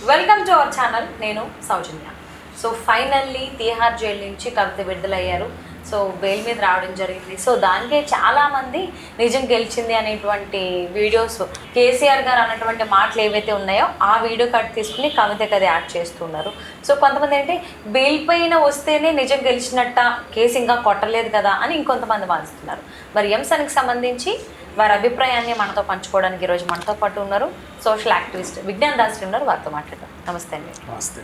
Welcome to our channel. నేను సౌజన్య. So finally Tihar jail నుంచి కవిత విడుదలయ్యారు. So bail మీద రావడం జరిగింది. సో దానికే చాలామంది నిజం గెలిచింది అనేటువంటి వీడియోస్, కేసీఆర్ గారు అన్నటువంటి మాటలు ఏవైతే ఉన్నాయో ఆ వీడియో కట్ తీసుకుని కవితకి అది యాడ్ చేస్తున్నారు. సో కొంతమంది ఏంటంటే బెయిల్ పైన వస్తేనే నిజం గెలిచినట్ట, కేసు ఇంకా కొట్టలేదు కదా అని ఇంకొంతమంది వాదిస్తున్నారు. మరి అంశానికి సంబంధించి వారి అభిప్రాయాన్ని మనతో పంచుకోవడానికి ఈరోజు మనతో పాటు ఉన్నారు సోషల్ యాక్టివిస్ట్ విజ్ఞాన్ దాస్ ఉన్నారు. వారితో మాట్లాడదాం. నమస్తే అండి. నమస్తే.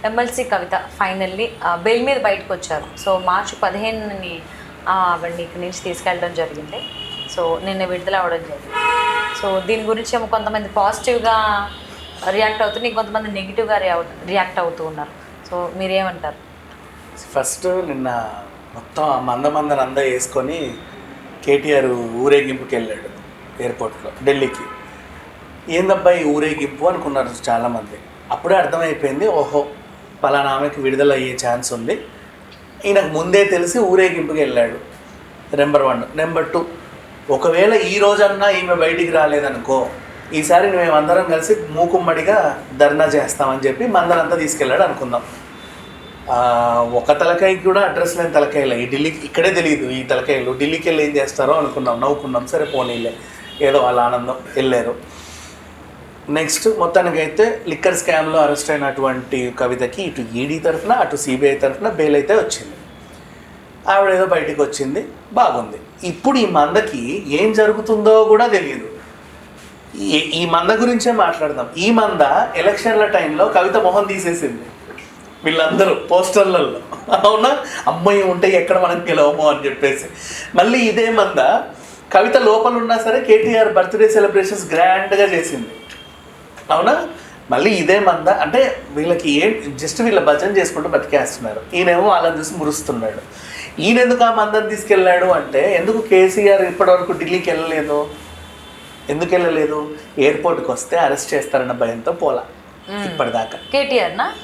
ఎమ్మెల్సీ కవిత ఫైనల్లీ బెయిల్ మీద బయటకు వచ్చారు. సో మార్చి 15ని ఆవిడని ఇక్కడి నుంచి తీసుకెళ్ళడం జరిగింది. సో నిన్న విడుదల అవ్వడం జరిగింది. సో దీని గురించి ఏమో కొంతమంది పాజిటివ్గా రియాక్ట్ అవుతుంది, ఇంకొంతమంది నెగిటివ్గా రియాక్ట్ అవుతూ ఉన్నారు. సో మీరేమంటారు? ఫస్ట్ నిన్న మొత్తం మందరంతా వేసుకొని కేటీఆర్ ఊరేగింపుకి వెళ్ళాడు ఎయిర్పోర్ట్లో ఢిల్లీకి. ఏందబ్బా ఈ ఊరేగింపు అనుకున్నారు చాలామంది. అప్పుడే అర్థమైపోయింది, ఓహో పలానా ఆమెకి విడుదల అయ్యే ఛాన్స్ ఉంది. ఈయనకు ముందే తెలిసి ఊరేగింపుకి వెళ్ళాడు. నెంబర్ 1. నెంబర్ 2, ఒకవేళ ఈ రోజన్నా ఈమె బయటికి రాలేదనుకో, ఈసారి మేమందరం కలిసి మూకుమ్మడిగా ధర్నా చేస్తామని చెప్పి మందరంతా తీసుకెళ్ళాడు అనుకుందాం. ఒక తలకాయకి కూడా అడ్రస్ లేని తలకాయలే. ఈ ఢిల్లీకి ఇక్కడే తెలియదు ఈ తలకాయలు ఢిల్లీకి వెళ్ళి ఏం చేస్తారో అనుకున్నాం, నవ్వుకున్నాం. సరే పోనీలే, ఏదో వాళ్ళ ఆనందం వెళ్ళారు. నెక్స్ట్ మొత్తానికైతే లిక్కర్ స్కామ్లో అరెస్ట్ అయినటువంటి కవితకి ఇటు ఈడీ తరఫున అటు సిబిఐ తరఫున బెయిల్ అయితే వచ్చింది. ఆవిడేదో బయటికి వచ్చింది, బాగుంది. ఇప్పుడు ఈ మందకి ఏం జరుగుతుందో కూడా తెలియదు. ఈ మంద గురించే మాట్లాడదాం. ఈ మంద ఎలక్షన్ల టైంలో కవిత మొహం తీసేసింది వీళ్ళందరూ పోస్టర్లలో. అవునా, అమ్మాయి ఉంటే ఎక్కడ మనకు గెలవమో అని చెప్పేసి. మళ్ళీ ఇదే మంద కవిత లోపల ఉన్నా సరే కేటీఆర్ బర్త్డే సెలబ్రేషన్స్ గ్రాండ్గా చేసింది. అవునా, మళ్ళీ ఇదే మంద. అంటే వీళ్ళకి జస్ట్ వీళ్ళ భజన చేసుకుంటూ బతికేస్తున్నారు. ఈయనేమో వాళ్ళని చూసి మురుస్తున్నాడు. ఈయన ఎందుకు ఆ మందని తీసుకెళ్ళాడు అంటే, ఎందుకు కేసీఆర్ ఇప్పటివరకు ఢిల్లీకి వెళ్ళలేదు? ఎందుకు వెళ్ళలేదు? ఎయిర్పోర్ట్కి వస్తే అరెస్ట్ చేస్తారన్న భయంతో పోలా ఇప్పటిదాకా.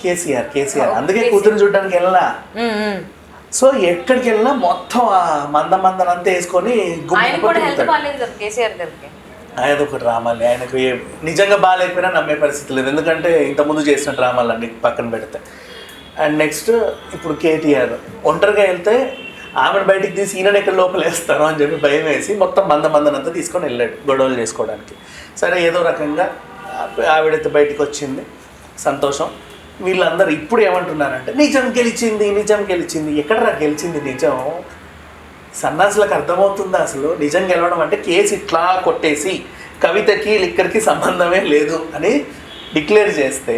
కేసీఆర్ అందుకే కూతురు చూడడానికి వెళ్ళా. సో ఎక్కడికి వెళ్ళినా మొత్తం మందనంతా వేసుకొని అదొక డ్రామాలే. ఆయనకు నిజంగా బాగాలేకపోయినా నమ్మే పరిస్థితి లేదు, ఎందుకంటే ఇంతకుముందు చేసిన డ్రామాలన్నీ పక్కన పెడితే. అండ్ నెక్స్ట్ ఇప్పుడు కేటీఆర్ ఒంటరిగా వెళ్తే ఆమెను బయటికి తీసి ఈయన ఎక్కడ లోపల వేస్తారో అని చెప్పి భయం వేసి మొత్తం మందనంతా తీసుకొని వెళ్ళాడు గొడవలు చేసుకోవడానికి. సరే ఏదో రకంగా ఆవిడైతే బయటికి వచ్చింది, సంతోషం. వీళ్ళందరూ ఇప్పుడు ఏమంటున్నారంటే నిజం గెలిచింది. ఎక్కడరా గెలిచింది నిజం? సన్నాసులకు అర్థమవుతుందా అసలు నిజం గెలవడం అంటే? కేసు ఇట్లా కొట్టేసి కవితకి లిక్కర్కి సంబంధమే లేదు అని డిక్లేర్ చేస్తే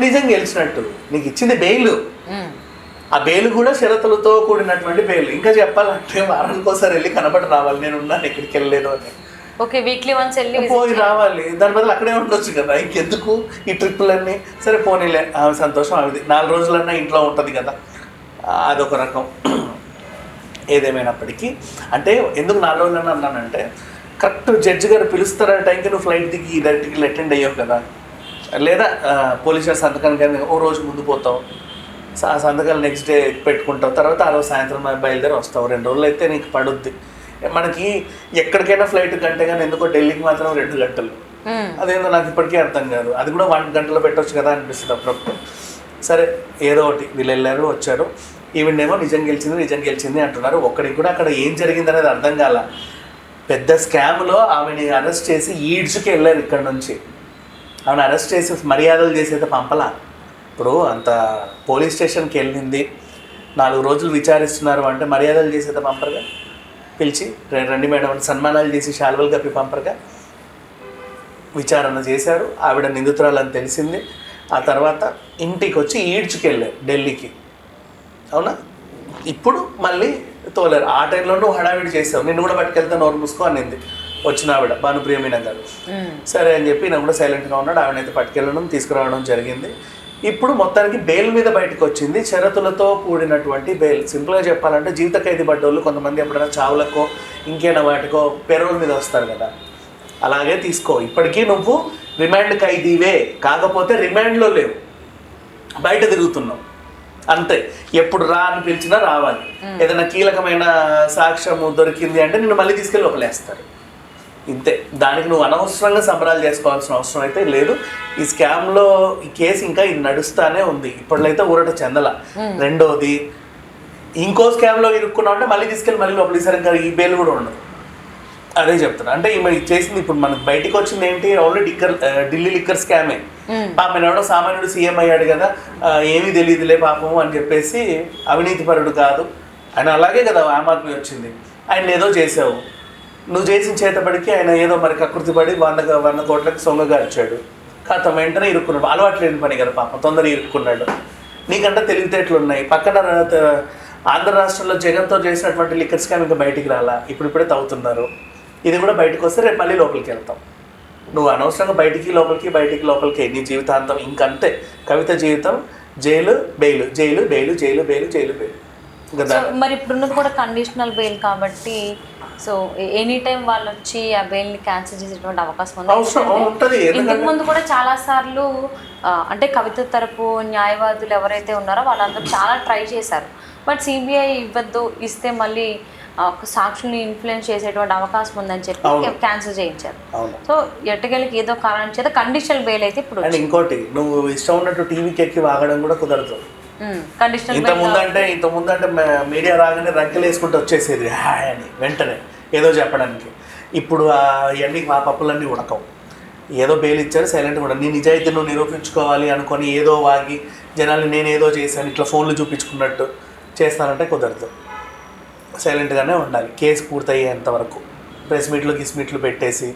నిజం గెలిచినట్టు. నీకు ఇచ్చింది బెయిల్, ఆ బెయిల్ కూడా షరతులతో కూడినటువంటి బెయిల్. ఇంకా చెప్పాలంటే వారానికోసారి వెళ్ళి కనబడి రావాలి, నేను ఉన్నాను ఎక్కడికి వెళ్ళలేదు అని. ఓకే, వీక్లీ వన్స్ వెళ్ళి పోయి రావాలి. దాని బదులు అక్కడే ఉండొచ్చు కదా, ఇంకెందుకు ఈ ట్రిప్పులన్నీ? సరే పోనీలే, ఆమె సంతోషం ఆమెది. 4 రోజులన్నా ఇంట్లో ఉంటుంది కదా, అదొక రకం. ఏదేమైనప్పటికీ అంటే ఎందుకు 4 రోజులన్నా అన్నానంటే, కరెక్ట్ జడ్జి గారు పిలుస్తారా టైంకి నువ్వు ఫ్లైట్ దిగి డైరెక్ట్గా అటెండ్ అయ్యావు కదా, లేదా పోలీసు సంతకానికి కానీ ఓ రోజు ముందు పోతావు, సంతకాలు నెక్స్ట్ డే పెట్టుకుంటావు, తర్వాత ఆ రోజు సాయంత్రం బయలుదేరి వస్తావు. 2 రోజులు అయితే నీకు పడుద్ది. మనకి ఎక్కడికైనా ఫ్లైట్ గంటే కానీ ఎందుకో ఢిల్లీకి మాత్రం 2 గంటలు. అదేందో నాకు ఇప్పటికీ అర్థం కాదు. అది కూడా 1 గంటలో పెట్టవచ్చు కదా అనిపిస్తుంది అప్పుడప్పుడు. సరే ఏదో ఒకటి వీళ్ళు వెళ్ళారు వచ్చారు. ఈవిడేమో నిజం గెలిచింది అంటున్నారు. ఒక్కడికి కూడా అక్కడ ఏం జరిగింది అనేది అర్థం కాల. పెద్ద స్కామ్లో ఆమెని అరెస్ట్ చేసి ఈడ్చుకి వెళ్ళారు ఇక్కడ నుంచి. ఆమెను అరెస్ట్ చేసి మర్యాదలు చేసేది పంపలా. ఇప్పుడు అంత పోలీస్ స్టేషన్కి వెళ్ళింది, 4 రోజులు విచారిస్తున్నారు అంటే మర్యాదలు చేసేది పంపరుగా. పిలిచి రండి మేడం సన్మానాలు చేసి శాల్వలు కప్పి పంపరుగా. విచారణ చేశారు, ఆవిడ నిందితురాలని తెలిసింది. ఆ తర్వాత ఇంటికి వచ్చి ఈడ్చుకెళ్ళారు ఢిల్లీకి. అవునా, ఇప్పుడు మళ్ళీ తోలేరు. ఆ టైంలో నువ్వు హడావిడి చేసావు, నిన్ను కూడా పట్టుకెళ్తే నోరు మూసుకో అనింది వచ్చిన ఆవిడ భానుప్రియమీన గారు. సరే అని చెప్పి నేను కూడా సైలెంట్గా ఉన్నాడు. ఆవిడనైతే పట్టుకెళ్ళడం తీసుకురావడం జరిగింది. ఇప్పుడు మొత్తానికి బెయిల్ మీద బయటకు వచ్చింది, షరతులతో కూడినటువంటి బెయిల్. సింపుల్గా చెప్పాలంటే జీవిత ఖైదీ పడ్డోళ్ళు కొంతమంది ఎప్పుడైనా చావులకో ఇంకేనా వాటికో పెరోల్ మీద వస్తారు కదా, అలాగే తీసుకో. ఇప్పటికీ నువ్వు రిమాండ్ ఖైదీవే, కాకపోతే రిమాండ్లో లేవు, బయట తిరుగుతున్నావు అంతే. ఎప్పుడు రా అని పిలిచినా రావాలి. ఏదైనా కీలకమైన సాక్ష్యము దొరికింది అంటే నిన్ను మళ్ళీ తీసుకెళ్ళి లోపలేస్తారు. ఇంతే. దానికి నువ్వు అనవసరంగా సంబరాలు చేసుకోవాల్సిన అవసరం అయితే లేదు. ఈ స్కామ్లో ఈ కేసు ఇంకా ఇది నడుస్తానే ఉంది, ఇప్పటిలో ఊరట చెందల. రెండోది, ఇంకో స్కామ్లో ఇరుక్కున్నావు అంటే మళ్ళీ తీసుకెళ్ళి మళ్ళీ లోపలికి ఇంకా ఈ బెయిల్ కూడా ఉండదు. అదే చెప్తున్నా. అంటే ఈమె చేసింది ఇప్పుడు మనకు బయటికి వచ్చింది ఏంటి, ఓన్లీ ఢిల్లీ లిక్కర్ స్కామే. పాపం ఎవడో సామాన్యుడు సీఎం అయ్యాడు కదా, ఏమీ తెలియదులే పాపం అని చెప్పేసి అవినీతిపరుడు కాదు ఆయన. అలాగే కదా ఆమ్ ఆద్మీ వచ్చింది, ఆయన ఏదో చేసావు, నువ్వు చేసిన చేతబడికి ఆయన ఏదో మరి కకృతిపడి 100 కోట్లకి సొంగగా ఇచ్చాడు. కథం వెంటనే ఇరుక్కున్నాడు. అలవాటు లేని పని కదా పాపం, తొందరగా ఇరుక్కున్నాడు. నీకంటే తెలివితేటలు ఉన్నాయి. పక్కన ఆంధ్ర రాష్ట్రంలో జగన్తో చేసినటువంటి లిక్కర్ స్కామ్ ఇంకా బయటికి రాలా, ఇప్పుడిప్పుడే తవ్వుతున్నారు. ఇది కూడా బయటకు వస్తే రేపు మళ్ళీ లోపలికి వెళ్తాం. నువ్వు అనవసరంగా బయటికి లోపలికి నీ జీవితాంతం ఇంకంతే. కవిత జీవితం jail bail, jail bail, jail bail, jail bail. మరి ఇప్పుడున్నది కూడా కండిషనల్ బెయిల్ కాబట్టి సో ఎనీ టైం వాళ్ళు వచ్చి ఆ బెయిల్ని క్యాన్సిల్ చేసేటువంటి అవకాశం ఉంది. ఇంతకు ముందు కూడా చాలా సార్లు అంటే కవిత తరపు న్యాయవాదులు ఎవరైతే ఉన్నారో వాళ్ళందరూ చాలా ట్రై చేశారు. బట్ సిబిఐ ఇవ్వద్దు, ఇస్తే మళ్ళీ సాక్షుల్ని ఇన్ఫ్లుయెన్స్ చేసేటువంటి అవకాశం ఉందని చెప్పి క్యాన్సిల్ చేయించారు. సో ఎట్టగలికి ఏదో కారణం చేత కండిషనల్ బెయిల్ అయితే ఇప్పుడు. ఇంకోటి, నువ్వు ఇష్టం ఉన్నట్టు టీవీకి ఎక్కి వాగడం కూడా కుదరదు. ఇంతకుముందు అంటే మీడియా రాగానే రంకెలు వేసుకుంటూ వచ్చేసేది హాయ్ అని వెంటనే ఏదో చెప్పడానికి. ఇప్పుడు అవన్నీ మా పప్పులన్నీ ఉడకవు. ఏదో బెయిల్ ఇచ్చారు, సైలెంట్గా కూడా నీ నిజాయితీ నువ్వు నిరూపించుకోవాలి అనుకొని ఏదో వాగి జనాలు నేనేదో చేశాను ఇట్లా ఫోన్లు చూపించుకున్నట్టు చేస్తానంటే కుదరదు. సైలెంట్గానే ఉండాలి కేసు పూర్తయ్యేంత వరకు. ప్రెస్ మీట్లు పెట్టేసి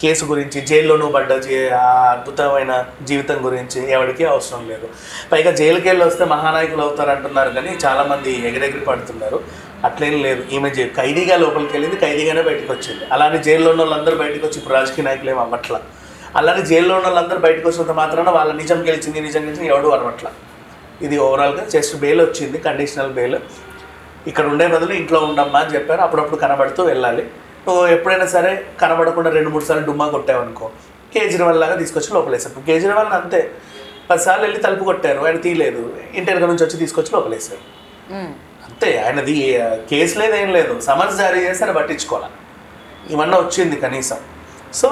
కేసు గురించి, జైల్లో నువ్వు పడ్డ ఆ అద్భుతమైన జీవితం గురించి ఎవరికి అవసరం లేదు. పైగా జైలుకి వెళ్ళి వస్తే మహానాయకులు అవుతారు అంటున్నారు, కానీ చాలామంది ఎగిరెగిరి పడుతున్నారు. అట్లేం లేదు. ఈమె ఖైదీగా లోపలికి వెళ్ళింది, ఖైదీగానే బయటకు వచ్చింది. అలానే జైల్లో ఉన్న వాళ్ళందరూ బయటకు వచ్చి ఇప్పుడు రాజకీయ నాయకులు ఏమి అవ్వట్లా. అలానే జైల్లో ఉన్న వాళ్ళందరూ బయటకు వచ్చినంత మాత్రాన వాళ్ళ నిజం గెలిచింది ఎవడు అనవట్లా. ఇది ఓవరాల్గా జస్ట్ బెయిల్ వచ్చింది, కండిషనల్ బెయిల్. ఇక్కడ ఉండే బదులు ఇంట్లో ఉండమ్మా అని చెప్పారు. అప్పుడప్పుడు కనబడుతూ వెళ్ళాలి. నువ్వు ఎప్పుడైనా సరే కనబడకుండా 2-3 సార్లు డుమ్మా కొట్టావనుకో, కేజ్రీవాల్ లాగా తీసుకొచ్చి లోపలేసారు. కేజ్రీవాల్ని అంతే 10 సార్లు వెళ్ళి తలుపు కొట్టారు, ఆయన తీయలేదు, ఇంటి నుంచి వచ్చి తీసుకొచ్చి లోపలేసారు. అంతే. ఆయనది కేసు లేదు, ఏం లేదు. సమన్స్ జారీ చేస్తే పట్టించుకోవాలి. ఇవన్నీ వచ్చింది కనీసం. సో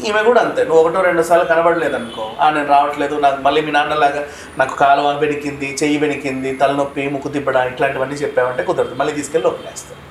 ఈమె కూడా అంతే. నువ్వు 1-2 సార్లు కనబడలేదు అనుకో, నేను రావట్లేదు, నాకు మళ్ళీ మీ నాన్నలాగా నాకు కాలువ బెనికింది, చెయ్యి బెనికింది, తలనొప్పి, ముక్కు తిప్పడా ఇట్లాంటివన్నీ చెప్పావంటే కుదరదు. మళ్ళీ తీసుకెళ్ళి లోపలేస్తాను.